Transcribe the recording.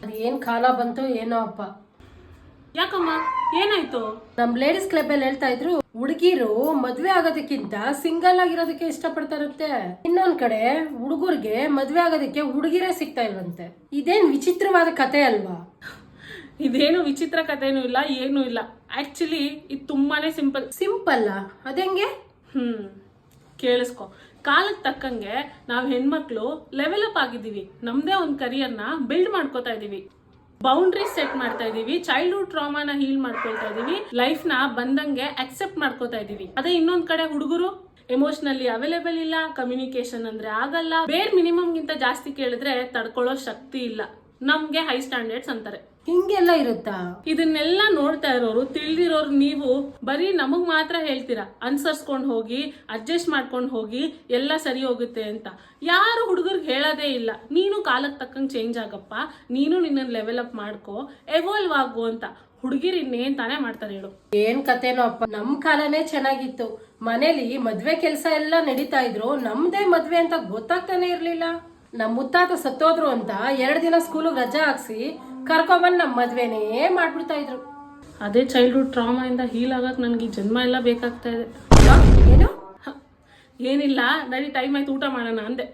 ಅದೇನ್ ಕಾಲ ಬಂತು ಏನೋ ಅಪ್ಪ. ಯಾಕಮ್ಮ, ಏನಾಯ್ತು? ನಮ್ ಲೇಡೀಸ್ ಕ್ಲಬ್ ಅಲ್ಲಿ ಹೇಳ್ತಾ ಇದ್ರು, ಹುಡುಗಿರು ಮದ್ವೆ ಆಗೋದಕ್ಕಿಂತ ಸಿಂಗಲ್ ಆಗಿರೋದಕ್ಕೆ ಇಷ್ಟಪಡ್ತಾರಂತೆ. ಇನ್ನೊಂದ್ ಕಡೆ ಹುಡುಗರ್ಗೆ ಮದ್ವೆ ಆಗೋದಕ್ಕೆ ಹುಡುಗಿರೇ ಸಿಗ್ತಾ ಇಲ್ವಂತೆ. ಇದೇನ್ ವಿಚಿತ್ರವಾದ ಕತೆ ಅಲ್ವಾ? ಇದೇನು ವಿಚಿತ್ರ ಕಥೆನೂ ಇಲ್ಲ, ಏನೂ ಇಲ್ಲ. ಆಕ್ಚುಲಿ ಇದು ತುಂಬಾನೇ ಸಿಂಪಲ್. ಸಿಂಪಲ್ ಅದೆಂಗೆ? ಕೇಳಿಸ್ಕೊ. ಕಾಲಕ್ಕೆ ತಕ್ಕಂಗೆ ನಾವು ಹೆಣ್ಮಕ್ಳು ಲೆವೆಲ್ ಅಪ್ ಆಗಿದ್ದೀವಿ. ನಮ್ದೇ ಒಂದು ಕರಿಯರ್ನ ಬಿಲ್ಡ್ ಮಾಡ್ಕೋತಾ ಇದೀವಿ, ಬೌಂಡ್ರೀಸ್ ಸೆಟ್ ಮಾಡ್ತಾ ಇದೀವಿ, ಚೈಲ್ಡ್ಹುಡ್ ಟ್ರಾಮಾನ ಹೀಲ್ ಮಾಡ್ಕೊಳ್ತಾ ಇದೀವಿ, ಲೈಫ್ ನ ಬಂದಂಗೆ ಅಕ್ಸೆಪ್ಟ್ ಮಾಡ್ಕೋತಾ ಇದೀವಿ. ಅದೇ ಇನ್ನೊಂದ್ ಕಡೆ ಹುಡುಗರು ಎಮೋಷನಲಿ ಅವೈಲೇಬಲ್ ಇಲ್ಲ, ಕಮ್ಯುನಿಕೇಶನ್ ಅಂದ್ರೆ ಆಗಲ್ಲ, ಬೇರ್ ಮಿನಿಮಮ್ ಗಿಂತ ಜಾಸ್ತಿ ಕೇಳಿದ್ರೆ ತಡ್ಕೊಳ್ಳೋ ಶಕ್ತಿ ಇಲ್ಲ, ನಮ್ಗೆ ಹೈ ಸ್ಟ್ಯಾಂಡರ್ಡ್ಸ್ ಅಂತಾರೆ. ಹಿಂಗೆಲ್ಲ ಇರುತ್ತಾ? ಇದನ್ನೆಲ್ಲ ನೋಡ್ತಾ ಇರೋರು, ತಿಳಿದಿರೋರು ನೀವು ಬರೀ ನಮಗ್ ಮಾತ್ರ ಹೇಳ್ತೀರಾ ಅನ್ಸರ್ಸ್ಕೊಂಡ್ ಹೋಗಿ, ಅಡ್ಜಸ್ಟ್ ಮಾಡ್ಕೊಂಡು ಹೋಗಿ, ಎಲ್ಲ ಸರಿ ಹೋಗುತ್ತೆ ಅಂತ. ಯಾರು ಹುಡುಗರ್ಗೆ ಹೇಳೋದೇ ಇಲ್ಲ, ನೀನು ಕಾಲಕ್ಕೆ ತಕ್ಕಂಗೆ ಚೇಂಜ್ ಆಗಪ್ಪ, ನೀನು ನಿನ್ನ ಲೆವೆಲ್ ಅಪ್ ಮಾಡ್ಕೋ, ಎವಾಲ್ವ್ ಆಗು ಅಂತ. ಹುಡುಗಿರ್ ಇನ್ನೇನ್ ತಾನೇ ಮಾಡ್ತಾರೆ ಹೇಳು? ಏನ್ ಕತೆನೋ ಅಪ್ಪ. ನಮ್ ಕಾಲನೇ ಚೆನ್ನಾಗಿತ್ತು. ಮನೇಲಿ ಮದ್ವೆ ಕೆಲ್ಸ ಎಲ್ಲ ನಡೀತಾ ಇದ್ರು, ನಮ್ದೇ ಮದ್ವೆ ಅಂತ ಗೊತ್ತಾಗ್ತಾನೆ ಇರ್ಲಿಲ್ಲ. ನಮ್ ಮುತ್ತಾತ ಸತ್ತೋದ್ರು ಅಂತ 2 ದಿನ ಸ್ಕೂಲಿಗೆ ರಜಾ ಹಾಕ್ಸಿ ಕರ್ಕೊಂಬಂದ್ ನಮ್ ಮದ್ವೆನೇ ಮಾಡ್ಬಿಡ್ತಾ ಇದ್ರು. ಅದೇ ಚೈಲ್ಡ್ಹುಡ್ ಟ್ರಾಮಾ ಇಂದ ಹೀಲ್ ಆಗಕ್ ನನ್ಗೆ ಈ ಜನ್ಮ ಎಲ್ಲ ಬೇಕಾಗ್ತಾ ಇದೆ. ಏನು? ಏನಿಲ್ಲ, ನಡಿ, ಟೈಮ್ ಆಯ್ತು, ಊಟ ಮಾಡೋಣ ಅಂದೆ.